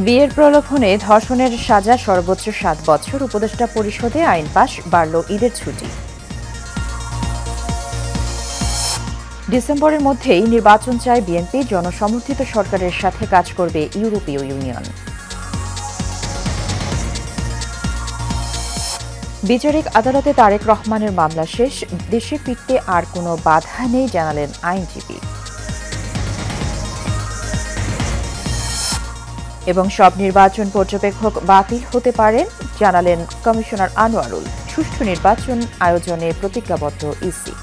বিয়ের প্রলোভনে ধর্ষণের সাজা সর্বোচ্চ ৭ বছর, উপদেষ্টা পরিষদে আইন পাশ, বাড়ল ঈদের ছুটি। ডিসেম্বরের মধ্যেই নির্বাচন চায় বিএনপি, জনসমর্থিত সরকারের সাথে কাজ করবে ইউরোপীয় ইউনিয়ন। বিচারিক আদালতে তারেক রহমানের মামলা শেষ, দেশে ফিরতে আর কোনো বাধা নেই জানালেন আইনজীবী। এবং সব নির্বাচন পর্যবেক্ষক বাতিল হতে পারেন জানালেন কমিশনার আনোয়ারুল। সুষ্ঠু নির্বাচন আয়োজনে প্রতিজ্ঞাবদ্ধ ইসি।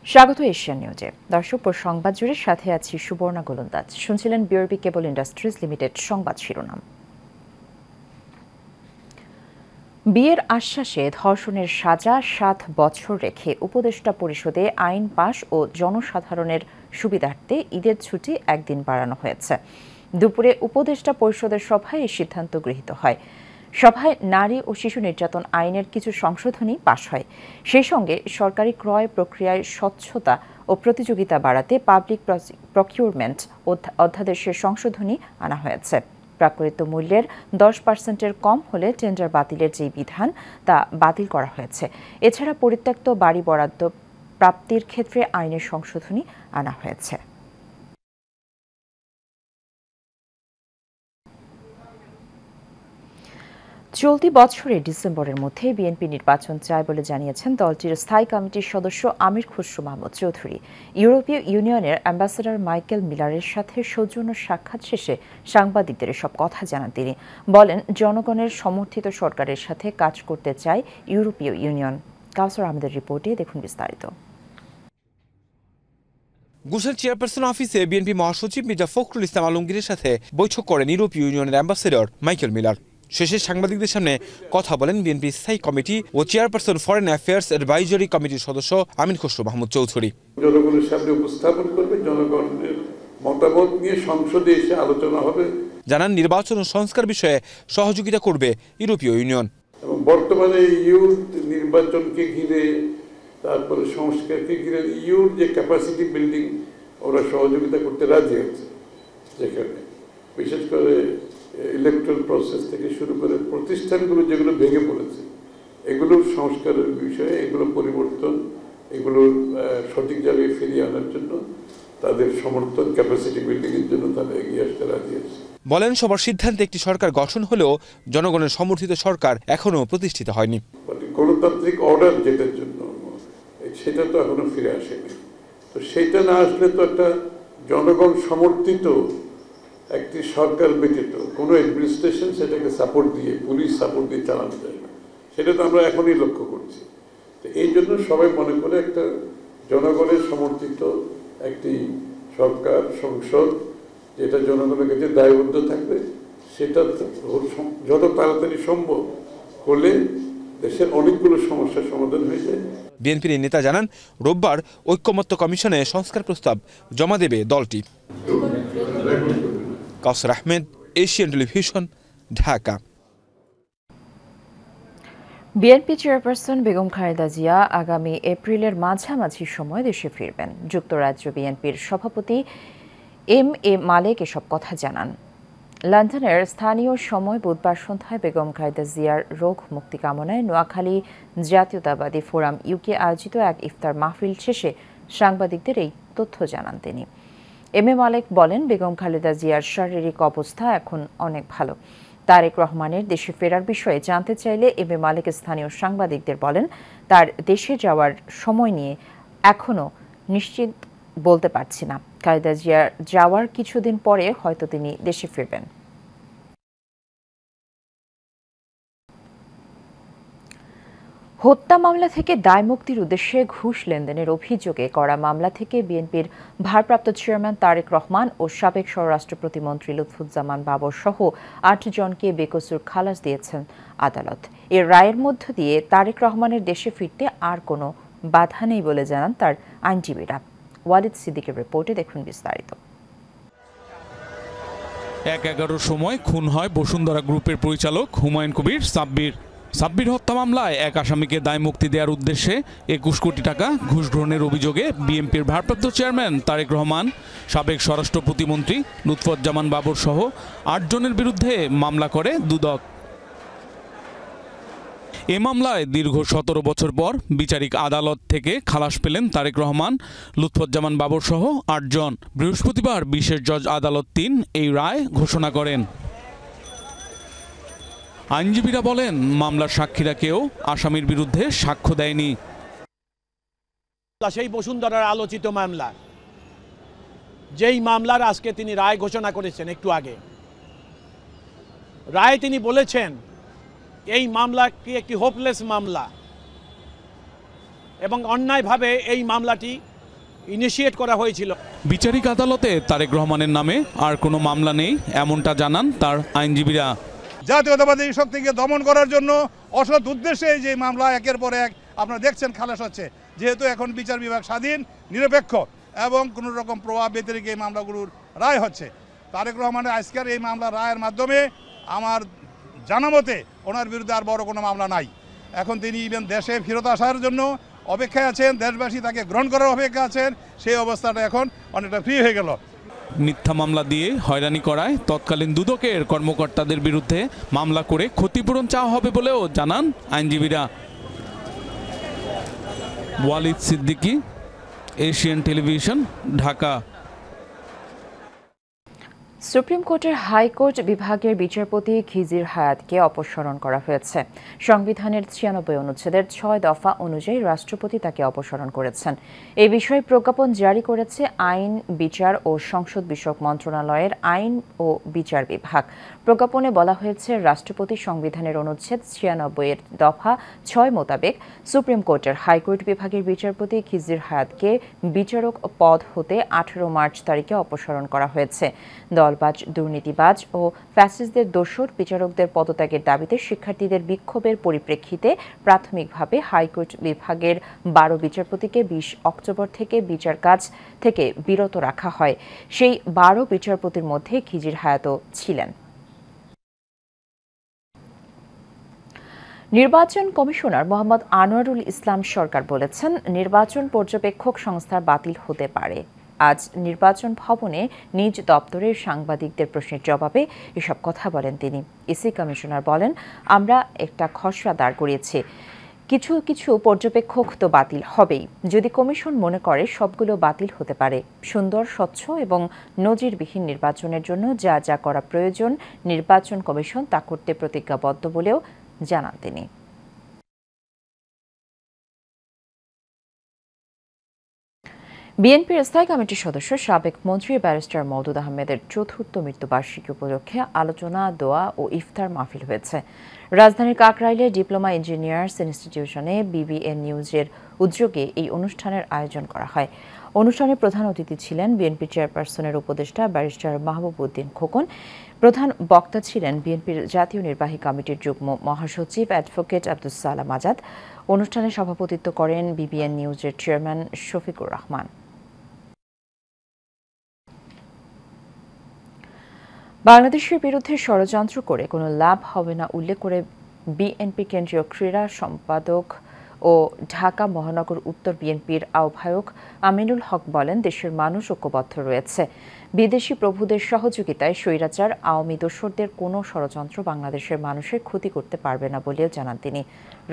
স্বাগত এশিয়ান নিউজে। দর্শক ও সংবাদ জুড়ে সাথে আছি সুবর্ণা গোলন্দাজ। শুনছিলেন বিআরবি কেবল ইন্ডাস্ট্রিজ লিমিটেড সংবাদ শিরোনাম। বিয়ের আশ্বাসে ধর্ষণের সাজা ৭ বছর রেখে উপদেষ্টা পরিষদে আইন পাশ ও জনসাধারণের সুবিধার্থে ঈদের ছুটি একদিন বাড়ানো হয়েছে। দুপুরে উপদেষ্টা পরিষদের সভায় এই সিদ্ধান্ত গৃহীত হয়। সভায় নারী ও শিশু নির্যাতন আইনের কিছু সংশোধনী পাশ হয়। সেই সঙ্গে সরকারি ক্রয় প্রক্রিয়ায় স্বচ্ছতা ও প্রতিযোগিতা বাড়াতে পাবলিক প্রকিউরমেন্ট অধ্যাদেশের সংশোধনী আনা হয়েছে। প্রাকৃত মূল্যের 10% কম হলে টেন্ডার বাতিলের যে বিধান তা বাতিল করা হয়েছে। এছাড়া পরিত্যক্ত বাড়ি বরাদ্দ প্রাপ্তির ক্ষেত্রে আইনের সংশোধনী আনা হয়েছে। চলতি বছরের ডিসেম্বরের মধ্যে বিএনপি নির্বাচন চায় বলে জানিয়েছেন দলটির স্থায়ী কমিটির সদস্য আমির খসরু মাহমুদ চৌধুরী। ইউরোপীয় ইউনিয়নের অ্যাম্বাসেডর মাইকেল মিলারের সাথে সৌজন্য সাক্ষাৎ শেষে সাংবাদিকদের সব কথা জানান তিনি। বলেন, জনগণের সমর্থিত সরকারের সাথে কাজ করতে চায় ইউরোপীয় ইউনিয়ন। কাউসার আহমেদের রিপোর্টে দেখুন বিস্তারিত। গুলশান চেয়ারপারসন অফিসে বিএনপি মহাসচিব মির্জা ফখরুল ইসলাম আলমগীরের সাথে বৈঠক করেন ইউরোপীয় ইউনিয়নের অ্যাম্বাসেডর মাইকেল মিলার। শেষে সাংবাদিকদের সামনে কথা বলেন বিএনপি স্থায়ী কমিটি ও চেয়ারপারসন ফরেন অ্যাফেয়ার্স অ্যাডভাইজরি কমিটির সদস্য আমির খসরু মাহমুদ চৌধুরী। জনগণের সামনে উপস্থাপন করবে, জনগণের মতামত নিয়ে সংসদে এসে আলোচনা হবে। জানান নির্বাচন ও সংস্কার বিষয়ে সহযোগিতা করবে ইউরোপীয় ইউনিয়ন। এবং বর্তমানে ইউর নির্বাচনকে ঘিরে, তারপরে সংস্কারকে ঘিরে ইউর যে ক্যাপাসিটি বিল্ডিং, ওরা সহযোগিতা করতে রাজি আছে। যেখানে বিশেষ করে ইলেকট্রাল প্রসেস থেকে শুরু করে প্রতিষ্ঠানগুলো যেগুলো ভেঙে পড়েছে, এগুলোর সংস্কারের বিষয়ে, এগুলো পরিবর্তন, এগুলোর সঠিক জায়গায় ফিরিয়ে আনার জন্য তাদের সমর্থন, ক্যাপাসিটি বিল্ডিং এর জন্য তারা এগিয়ে আসতে রাজি আছে। বলেন, সবার সিদ্ধান্তে একটি সরকার গঠন হলেও জনগণের সমর্থিত সরকার এখনো প্রতিষ্ঠিত হয়নি। গণতান্ত্রিক অর্ডার যেটার জন্য, সেটা তো এখনো ফিরে আসেনি। তো সেটা না আসলে তো একটা জনগণ সমর্থিত একটি সরকার ব্যতীত কোনো অ্যাডমিনিস্ট্রেশন সেটাকে সাপোর্ট দিয়ে, পুলিশ সাপোর্ট দিয়ে চালানো যায় না। সেটা তো আমরা এখনই লক্ষ্য করছি। তো এই জন্য সবাই মনে করে একটা জনগণের সমর্থিত একটি সরকার, সংসদ, যেটা জনগণের কাছে দায়বদ্ধ থাকবে, সেটা যত তাড়াতাড়ি সম্ভব হলে দেশের অনেকগুলো সমস্যার সমাধান হয়ে যায়। বিএনপির নেতা জানান, রোববার ঐক্যমত্য কমিশনে সংস্কার প্রস্তাব জমা দেবে দলটি। Kawsar Ahmed, Asian television, Dhaka. BNP chairperson Begum Khaleda Zia আগামী এপ্রিলের মাঝামাঝি সময় দেশে ফিরবেন। যুক্তরাজ্য বিএনপির সভাপতি এম.এ. মালেক এসব কথা জানান। লন্ডনের স্থানীয় সময় বুধবার সন্ধ্যায় বেগম খালেদা জিয়ার রোগ মুক্তি কামনায় নোয়াখালী জাতীয়তাবাদী ফোরাম ইউকে আয়োজিত এক ইফতার মাহফিল শেষে সাংবাদিকদের এই তথ্য জানান তিনি। এম.এ. মালেক বলেন, বেগম খালেদা জিয়ার শারীরিক অবস্থা এখন অনেক ভালো। তারেক রহমানের দেশে ফেরার বিষয়ে জানতে চাইলে এম.এ. মালেক স্থানীয় সাংবাদিকদের বলেন, তার দেশে যাওয়ার সময় নিয়ে এখনো নিশ্চিত বলতে পারছি না। খালেদা জিয়ার যাওয়ার কিছুদিন পরে হয়তো তিনি দেশে ফিরবেন। হত্যা মামলা থেকে দায়মুক্তির উদ্দেশ্যে ঘুষ লেনদেনের অভিযোগে করা মামলা থেকে বিএনপির ভারপ্রাপ্ত চেয়ারম্যান তারেক রহমান ও সাবেক স্বরাষ্ট্র প্রতিমন্ত্রী লুৎফুজ্জামান বাবর সহ ৮ জনকে বেকসুর খালাস দিয়েছেন আদালত। এর রায়ের মধ্য দিয়ে তারেক রহমানের দেশে ফিরতে আর কোনো বাধা নেই বলে জানান তার আইনজীবীরা। ওয়ালিদ সিদ্দিকের রিপোর্টে দেখুন বিস্তারিত। 1-11 সময় খুন হয় বসুন্ধরা গ্রুপের পরিচালক হুমায়ুন কবির সাব্বির হত্যা মামলায় এক আসামিকে দায় মুক্তি দেওয়ার উদ্দেশ্যে 21 কোটি টাকা ঘুষ গ্রহণের অভিযোগে বিএনপির ভারপ্রাপ্ত চেয়ারম্যান তারেক রহমান, সাবেক স্বরাষ্ট্র প্রতিমন্ত্রী লুৎফুজ্জামান বাবর সহ 8 জনের বিরুদ্ধে মামলা করে দুদক। এ মামলায় দীর্ঘ 17 বছর পর বিচারিক আদালত থেকে খালাস পেলেন তারেক রহমান, লুৎফুজ্জামান বাবর সহ 8 জন। বৃহস্পতিবার বিশেষ জজ আদালত 3 এই রায় ঘোষণা করেন। আইনজীবীরা বলেন, মামলার সাক্ষীরা কেউ আসামির বিরুদ্ধে সাক্ষ্য দেয়নি। সেই বসুন্ধরার আলোচিত মামলা, যেই মামলার আজকে তিনি রায় ঘোষণা করেছেন একটু আগে, রায়ে তিনি বলেছেন এই মামলাটি একটি হোপলেস মামলা এবং অন্যায়ভাবে এই মামলাটি ইনিশিয়েট করা হয়েছিল। বিচারিক আদালতে তারেক রহমানের নামে আর কোনো মামলা নেই, এমনটা জানান তার আইনজীবীরা। জাতীয়তাবাদী শক্তিকে দমন করার জন্য অসৎ উদ্দেশ্যে যে মামলা একের পর এক আপনারা দেখছেন খালাস হচ্ছে, যেহেতু এখন বিচার বিভাগ স্বাধীন, নিরপেক্ষ এবং কোনো রকম প্রভাব ব্যতিরেক এই মামলাগুলোর রায় হচ্ছে। তারেক রহমানের আজকের এই মামলা রায়ের মাধ্যমে আমার জানা মতে ওনার বিরুদ্ধে আর বড় কোনো মামলা নাই। এখন তিনি ইভেন দেশে ফেরত আসার জন্য অপেক্ষায় আছেন, দেশবাসী তাকে গ্রহণ করার অপেক্ষা আছেন। সেই অবস্থাটা এখন অনেকটা ফ্রি হয়ে গেল। মিথ্যা মামলা দিয়ে হয়রানি করায় তৎকালীন দুদকের কর্মকর্তাদের বিরুদ্ধে মামলা করে ক্ষতিপূরণ চাওয়া হবে বলেও জানান আইনজীবীরা। Walid Siddiqui, Asian television, Dhaka. Supreme কোর্টের হাইকোর্ট বিভাগের বিচারপতি খিজির হায়াতকে অপসারণ করা হয়েছে। সংবিধানের 96 অনুচ্ছেদের 6 দফা অনুযায়ী রাষ্ট্রপতি তাকে অপসারণ করেছেন। এই বিষয়ে প্রজ্ঞাপন জারি করেছে আইন, বিচার ও সংসদ বিষয়ক মন্ত্রণালয়ের আইন ও বিচার বিভাগ। প্রজ্ঞাপনে বলা হয়েছে, রাষ্ট্রপতি সংবিধানের অনুচ্ছেদ 96 এর দফা 6 মোতাবেক সুপ্রিম কোর্টের হাইকোর্ট বিভাগের বিচারপতি খিজির হায়াতকে বিচারক পদ হতে 18 মার্চ তারিখে অপসারণ করা হয়েছে। দলবাজ, দুর্নীতিবাজ ও ফ্যাসিস্টদের দোসর বিচারকদের পদত্যাগের দাবিতে শিক্ষার্থীদের বিক্ষোভের পরিপ্রেক্ষিতে প্রাথমিকভাবে হাইকোর্ট বিভাগের 12 বিচারপতিকে 20 অক্টোবর থেকে বিচার কাজ থেকে বিরত রাখা হয়। সেই 12 বিচারপতির মধ্যে খিজির হায়াতও ছিলেন। নির্বাচন কমিশনার মোহাম্মদ আনোয়ারুল ইসলাম সরকার বলেছেন, নির্বাচন পর্যবেক্ষক সংস্থা বাতিল হতে পারে। আজ নির্বাচন ভবনে নিজ দপ্তরের সাংবাদিকদের প্রশ্নের জবাবে এসব কথা বলেন তিনি। ইসি কমিশনার বলেন, আমরা একটা খসড়া দাঁড় করিয়েছি, কিছু কিছু পর্যবেক্ষক তো বাতিল হবেই। যদি কমিশন মনে করে সবগুলো বাতিল হতে পারে। সুন্দর, স্বচ্ছ এবং নজিরবিহীন নির্বাচনের জন্য যা যা করা প্রয়োজন নির্বাচন কমিশন তা করতে প্রতিজ্ঞাবদ্ধ বলেও জানান তিনি। বিএনপির স্থায়ী কমিটির সদস্য সাবেক মন্ত্রী ব্যারিস্টার মওদুদ আহমেদের ৪র্থ মৃত্যুবার্ষিকী উপলক্ষে আলোচনা, দোয়া ও ইফতার মাহফিল হয়েছে। রাজধানীর কাকরাইলে ডিপ্লোমা ইঞ্জিনিয়ার্স ইনস্টিটিউশনে বিবিএন নিউজের উদ্যোগে এই অনুষ্ঠানের আয়োজন করা হয়। অনুষ্ঠানে প্রধান অতিথি ছিলেন বিএনপি চেয়ারপারসনের উপদেষ্টা ব্যারিস্টার মাহবুব উদ্দিন খোকন। প্রধান বক্তা ছিলেন বিএনপির জাতীয় নির্বাহী কমিটির যুগ্ম মহাসচিব অ্যাডভোকেট আব্দুস সালাম আজাদ। অনুষ্ঠানে সভাপতিত্ব করেন বিবিএন নিউজের চেয়ারম্যান শফিকুর রহমান। বাংলাদেশের বিরুদ্ধে ষড়যন্ত্র করে কোনো লাভ হবে না উল্লেখ করে বিএনপি কেন্দ্রীয় ক্রীড়া সম্পাদক ও ঢাকা মহানগর উত্তর বিএনপির আহ্বায়ক আমিনুল হক বলেন, দেশের মানুষ ঐক্যবদ্ধ রয়েছে। বিদেশি প্রভুদের সহযোগিতায় স্বৈরাচার আওয়ামী দোসরদের কোনো ষড়যন্ত্র বাংলাদেশের মানুষের ক্ষতি করতে পারবে না বলেও জানান তিনি।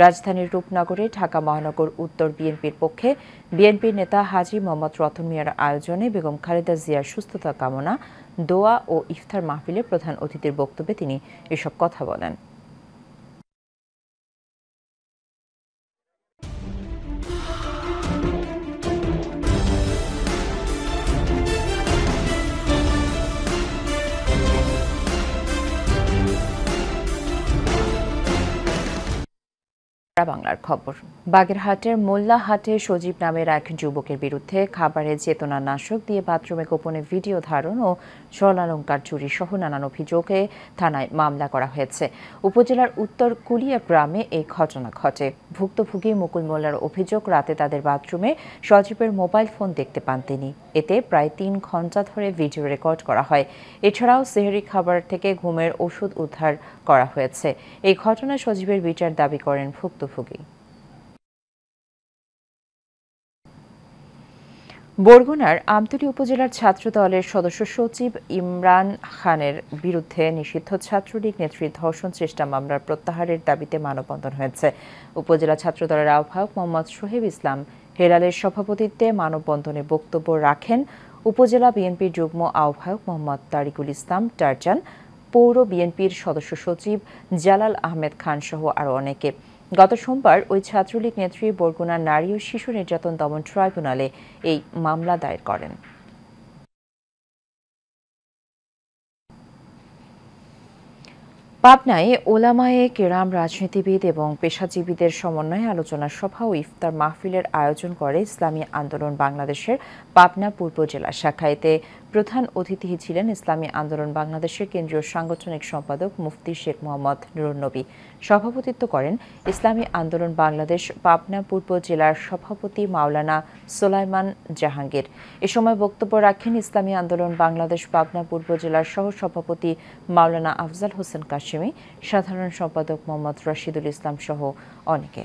রাজধানীর রূপনগরে ঢাকা মহানগর উত্তর বিএনপির পক্ষে বিএনপির নেতা হাজী মোহাম্মদ রতন মিয়ার আয়োজনে বেগম খালেদা জিয়ার সুস্থতা কামনা, দোয়া ও ইফতার মাহফিলে প্রধান অতিথির বক্তব্যে তিনি এসব কথা বলেন। বাংলার খবর। বাগেরহাটের মোল্লাহাটে সজীব নামের এক যুবকের বিরুদ্ধে খাবারে চেতনানাশক দিয়ে বাথরুমে গোপনে ভিডিও ধারণ ও স্বর্ণালংকার চুরি সহ নানান অভিযোগে থানায় মামলা করা হয়েছে। উপজেলার উত্তর কুলিয়া গ্রামে এই ঘটনা ঘটে। ভুক্তভোগী মুকুল মোল্লার অভিযোগ, রাতে তাদের বাথরুমে সজীবের মোবাইল ফোন দেখতে পান তিনি। এতে প্রায় 3 ঘণ্টা ধরে ভিডিও রেকর্ড করা হয়। এছাড়াও সেহরি খাবার থেকে ঘুমের ওষুধ উদ্ধার করা হয়েছে। এই ঘটনায় সজীবের বিচার দাবি করেন ভুক্তভোগী। বরগুনার আমতলী উপজেলার ছাত্র দলের সদস্য সচিব ইমরান খানের বিরুদ্ধে নিষিদ্ধ ছাত্রলীগ নেত্রীর ধর্ষণ চেষ্টা মামলার প্রত্যাহারের দাবিতে মানববন্ধন হয়েছে। উপজেলা ছাত্র দলের আহ্বায়ক মোহাম্মদ সোহেব ইসলাম হেলালের সভাপতিত্বে মানববন্ধনে বক্তব্য রাখেন উপজেলা বিএনপির যুগ্ম আহ্বায়ক মোহাম্মদ তারিকুল ইসলাম টারজান, পৌর বিএনপির সদস্য সচিব জালাল আহমেদ খান সহ আরও অনেকে। গত সোমবার ওই ছাত্রলীগ নেত্রী বরগুনা নারী ও শিশু নির্যাতন দমন ট্রাইব্যুনালে এই মামলা দায়ের করেন। পাবনায় ওলামায়ে কেরাম, রাজনীতিবিদ এবং পেশাজীবীদের সমন্বয়ে আলোচনা সভা ও ইফতার মাহফিলের আয়োজন করে ইসলামী আন্দোলন বাংলাদেশের পাবনা পূর্ব জেলা শাখা। এতে প্রধান অতিথি ছিলেন ইসলামী আন্দোলন বাংলাদেশের কেন্দ্রীয় সাংগঠনিক সম্পাদক মুফতি শেখ মোহাম্মদ নুরুন নবী। সভাপতিত্ব করেন ইসলামী আন্দোলন বাংলাদেশ পাবনা পূর্ব জেলার সভাপতি মাওলানা সোলাইমান জাহাঙ্গীর। এ সময় বক্তব্য রাখেন ইসলামী আন্দোলন বাংলাদেশ পাবনা পূর্ব জেলার সহ সভাপতি মাওলানা আফজাল হোসেন কাশিমি, সাধারণ সম্পাদক মোহাম্মদ রশিদুল ইসলাম সহ অনেকে।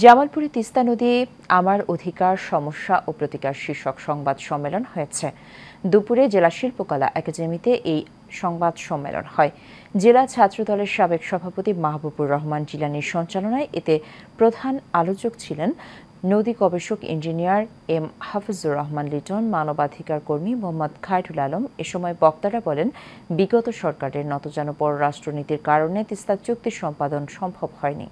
জামালপুরে তিস্তা নদী আমার অধিকার, সমস্যা ও প্রতিকার শীর্ষক সংবাদ সম্মেলন হয়েছে। দুপুরে জেলা শিল্পকলা একাডেমিতে এই সংবাদ সম্মেলন হয়। জেলা ছাত্র দলের সাবেক সভাপতি মাহবুবুর রহমান জিলানির সঞ্চালনায় এতে প্রধান আলোচক ছিলেন নদী গবেষক ইঞ্জিনিয়ার এম হাফিজুর রহমান লিটন, মানবাধিকার কর্মী মোহাম্মদ খায়রুল আলম। এ সময় বক্তারা বলেন, বিগত সরকারের নতজানু পররাষ্ট্রনীতির কারণে তিস্তা চুক্তি সম্পাদন সম্ভব হয়নি।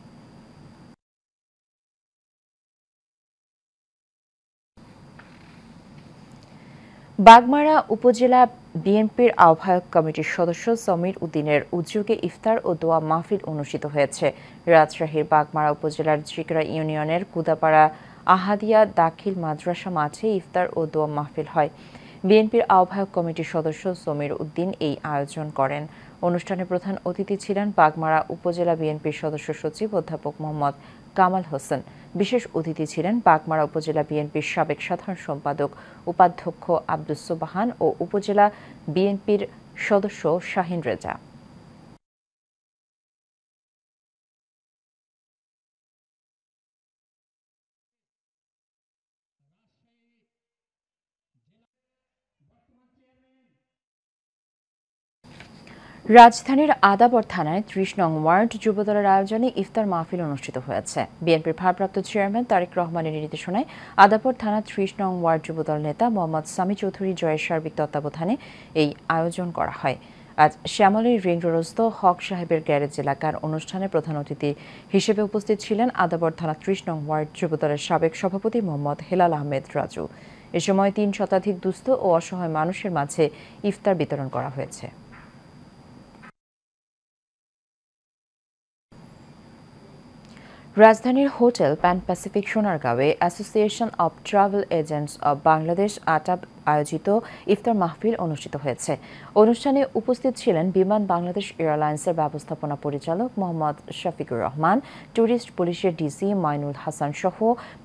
বাগমারা উপজেলা বিএনপির আহ্বায়ক কমিটির সদস্য সমীর উদ্দিনের উদ্যোগে ইফতার ও দোয়া মাহফিল অনুষ্ঠিত হয়েছে। রাজশাহীর বাগমারা উপজেলার জিকরা ইউনিয়নের কুদাপাড়া আহাদিয়া দাখিল মাদ্রাসা মাঠে ইফতার ও দোয়া মাহফিল হয়। বিএনপির আহ্বায়ক কমিটির সদস্য সমীর উদ্দিন এই আয়োজন করেন। অনুষ্ঠানে প্রধান অতিথি ছিলেন বাগমারা উপজেলা বিএনপির সদস্য সচিব অধ্যাপক মোহাম্মদ কামাল হোসেন। বিশেষ অতিথি ছিলেন বাগমারা উপজেলা বিএনপির সাবেক সাধারণ সম্পাদক উপাধ্যক্ষ আব্দুস সোবাহান ও উপজেলা বিএনপির সদস্য শাহিন রেজা। রাজধানীর আদাবর থানায় ৩০ নং ওয়ার্ড যুবদলের আয়োজনে ইফতার মাহফিল অনুষ্ঠিত হয়েছে। বিএনপির ভারপ্রাপ্ত চেয়ারম্যান তারেক রহমানের নির্দেশনায় আদাবর থানা ৩০ নং ওয়ার্ড যুবদল নেতা মোহাম্মদ সামি চৌধুরী জয়ের সার্বিক তত্ত্বাবধানে এই আয়োজন করা হয়। আজ শ্যামলীর রিং রোডস্থ হক সাহেবের গ্যারেজ এলাকার অনুষ্ঠানে প্রধান অতিথি হিসেবে উপস্থিত ছিলেন আদাবর থানা ৩০ নং ওয়ার্ড যুবদলের সাবেক সভাপতি মোহাম্মদ হেলাল আহমেদ রাজু। এ সময় ৩ শতাধিক দুস্থ ও অসহায় মানুষের মাঝে ইফতার বিতরণ করা হয়েছে। রাজধানীর হোটেল প্যান প্যাসিফিক সোনারগাঁওয়ে association of travel agents of Bangladesh ATAB আয়োজিত ইফতার মাহফিল অনুষ্ঠিত হয়েছে। অনুষ্ঠানে উপস্থিত ছিলেন বিমান বাংলাদেশ এয়ারলাইন্সের ব্যবস্থাপনা পরিচালক মোহাম্মদ শফিকুর রহমান, ট্যুরিস্ট পুলিশের ডিসি মাইনুল হাসান সহ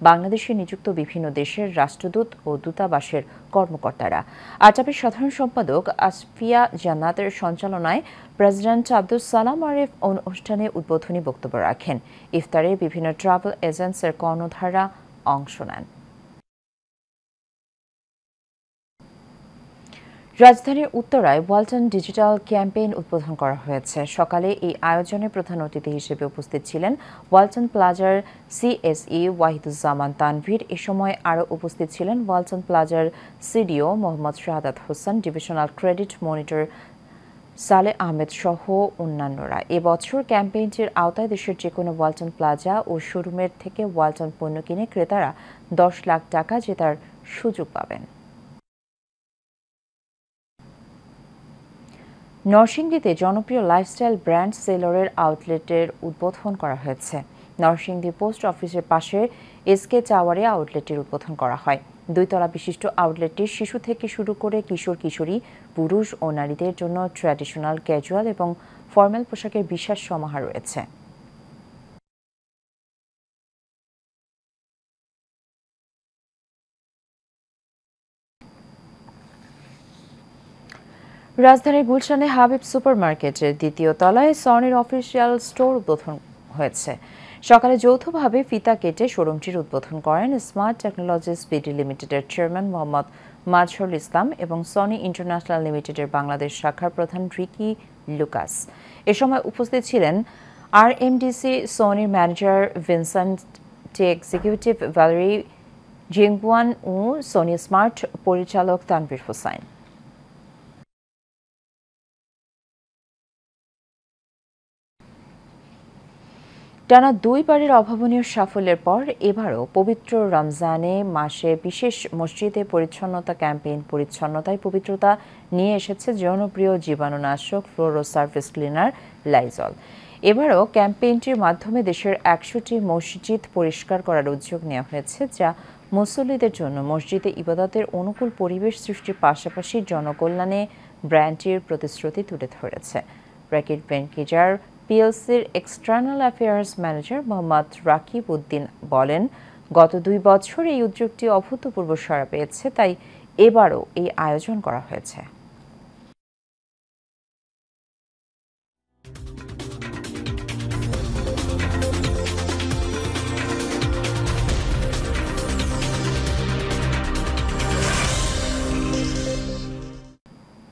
বাংলাদেশে নিযুক্ত বিভিন্ন দেশের রাষ্ট্রদূত ও দূতাবাসের কর্মকর্তারা। আটাবের সাধারণ সম্পাদক আসফিয়া জান্নাতের সঞ্চালনায় প্রেসিডেন্ট আব্দুস সালাম আরিফ অনুষ্ঠানে উদ্বোধনী বক্তব্য রাখেন। ইফতারে বিভিন্ন ট্রাভেল এজেন্টসের কর্ণধাররা অংশ নেন। রাজধানীর উত্তরায় ওয়ালটন ডিজিটাল ক্যাম্পেইন উদ্বোধন করা হয়েছে। সকালে এই আয়োজনে প্রধান অতিথি হিসেবে উপস্থিত ছিলেন ওয়ালটন প্লাজার সিএসই ওয়াহিদুজ্জামান তানভীর। এ সময় আরও উপস্থিত ছিলেন ওয়ালটন প্লাজার সিডিও Mohammad Shahadat Hossain, divisional credit monitor সালে আহমেদ সহ অন্যান্যরা। এবছর ক্যাম্পেইনটির আওতায় দেশের যেকোনো ওয়ালটন প্লাজা ও শোরুমের থেকে ওয়ালটন পণ্য কিনে ক্রেতারা 10 লাখ টাকা জেতার সুযোগ পাবেন। নরসিংদীতে জনপ্রিয় লাইফস্টাইল ব্র্যান্ড সেলরের আউটলেটের উদ্বোধন করা হয়েছে। নরসিংদী পোস্ট অফিসের পাশে এসকে টাওয়ারে আউটলেটের উদ্বোধন করা হয়। 2 তলা বিশিষ্ট আউটলেটটি শিশু থেকে শুরু করে কিশোর কিশোরী, পুরুষ ও নারীদের জন্য ট্র্যাডিশনাল, ক্যাজুয়াল এবং ফর্মাল পোশাকের বিশাল সমাহার রয়েছে। রাজধানীর গুলশানে হাবিব সুপারমার্কেটের 2য় তলায় সনির অফিসিয়াল স্টোর উদ্বোধন হয়েছে। সকালে যৌথভাবে ফিতা কেটে শোরুমটির উদ্বোধন করেন স্মার্ট টেকনোলজিস বিডি লিমিটেডের চেয়ারম্যান মোহাম্মদ মাজহারুল ইসলাম এবং সনি ইন্টারন্যাশনাল লিমিটেডের বাংলাদেশ শাখার প্রধান রিকি লুকাস। এ সময় উপস্থিত ছিলেন আরএমডিসি সনির ম্যানেজার ভিনসেন্ট টি, এক্সিকিউটিভ ভ্যালেরি জিংগুয়ান ও সনি স্মার্ট পরিচালক তানভীর হোসাইন। টানা 2 বারের অভাবনীয় সাফল্যের পর এবারও পবিত্র রমজানে মাসে বিশেষ মসজিদে পরিচ্ছন্নতা ক্যাম্পেইন পরিচ্ছন্নতায় পবিত্রতা নিয়ে এসেছে জনপ্রিয় জীবাণুনাশক ফ্লোরো সার্ফেস ক্লিনার লাইজল। এবারও ক্যাম্পেইনটির মাধ্যমে দেশের 100টি মসজিদ পরিষ্কার করার উদ্যোগ নেওয়া হয়েছে, যা মুসল্লিদের জন্য মসজিদে ইবাদতের অনুকূল পরিবেশ সৃষ্টির পাশাপাশি জনকল্যাণে ব্র্যান্ডটির প্রতিশ্রুতি তুলে ধরেছে। ব্র্যাকেট ব্যাংকিজার পিএলসির external affairs manager Mohammad Rakib Uddin বলেন, গত 2 বছর এই উদ্যোগটি অভূতপূর্ব সাড়া পেয়েছে, তাই এবারও এই আয়োজন করা হয়েছে।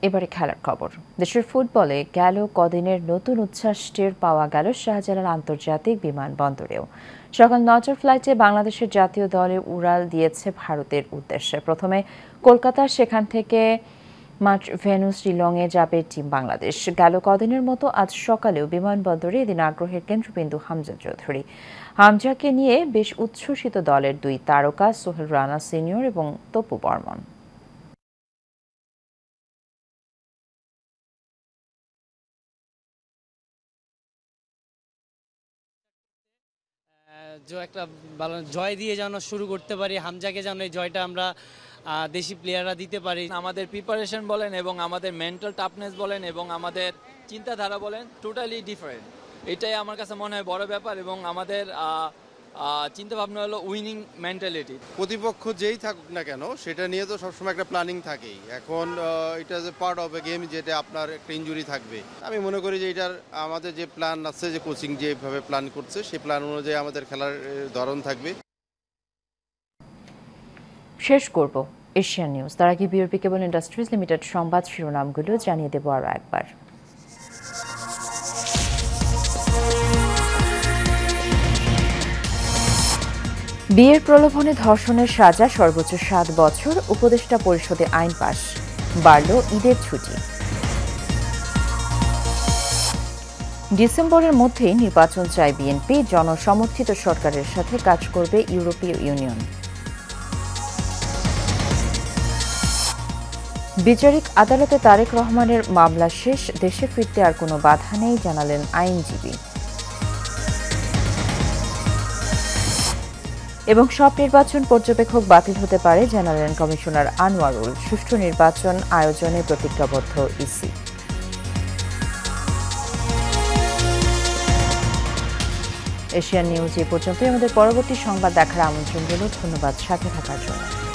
এবারে খেলার খবর। দেশের ফুটবলে গেল কদিনের নতুন উচ্ছ্বাস টের পাওয়া গেল শাহজালাল আন্তর্জাতিক বিমানবন্দরেও। সকাল 9টার ফ্লাইটে বাংলাদেশের জাতীয় দলে উড়াল দিয়েছে ভারতের উদ্দেশ্যে। প্রথমে কলকাতা, সেখান থেকে মাঠ ভেন্যু শিলংয়ে যাবে টিম বাংলাদেশ। গেল কদিনের মতো আজ সকালেও বিমানবন্দরে এদিন আগ্রহের কেন্দ্রবিন্দু হামজা চৌধুরী। হামজাকে নিয়ে বেশ উচ্ছ্বসিত দলের 2 তারকা সোহেল রানা সিনিয়র এবং তপু বর্মন। একটা ভালো জয় দিয়ে যেন শুরু করতে পারি, হামজাকে যেন এই জয়টা আমরা দেশি প্লেয়াররা দিতে পারি। আমাদের প্রিপারেশন বলেন এবং আমাদের মেন্টাল টাফনেস বলেন এবং আমাদের চিন্তাধারা বলেন, টোটালি ডিফারেন্ট। এটাই আমার কাছে মনে হয় বড় ব্যাপার এবং আমাদের চিন্তাভাবনা হলো উইনিং মেন্টালিটি। প্রতিপক্ষ যেই থাকুক না কেন সেটা নিয়ে তো সবসময় একটা প্ল্যানিং থাকেই। এখন এটা যে পার্ট অফ এ গেম, যেটা আপনার একটা ইনজুরি থাকবে। আমি মনে করি যে এটার আমাদের যে প্ল্যান আছে, যে কোচিং যেভাবে প্ল্যান করছে সেই প্ল্যান অনুযায়ী আমাদের খেলার ধরন থাকবে। শেষ করব এশিয়ান নিউজ। তার আগে বিআরপি কেবল ইন্ডাস্ট্রিজ লিমিটেড সংবাদ শিরোনামগুলো জানিয়ে দেব আরও একবার। বিয়ের প্রলোভনে ধর্ষণের সাজা সর্বোচ্চ 7 বছর। উপদেষ্টা পরিষদে আইন পাস। বাড়ল ঈদের ছুটি। ডিসেম্বরের মধ্যেই নির্বাচন চায় বিএনপি। জনসমর্থিত সরকারের সাথে কাজ করবে ইউরোপীয় ইউনিয়ন। বিচারিক আদালতে তারেক রহমানের মামলা শেষ। দেশে ফিরতে আর কোনো বাধা নেই, জানালেন আইনজীবী। এবং সব নির্বাচন পর্যবেক্ষক বাতিল হতে পারে, জানালেন কমিশনার আনোয়ারুল। সুষ্ঠু নির্বাচন আয়োজনে প্রতিজ্ঞাবদ্ধ ইসি। এশিয়ান নিউজ এ পর্যন্তই। আমাদের পরবর্তী সংবাদ দেখার আমন্ত্রণ রইল। ধন্যবাদ সাথে থাকার জন্য।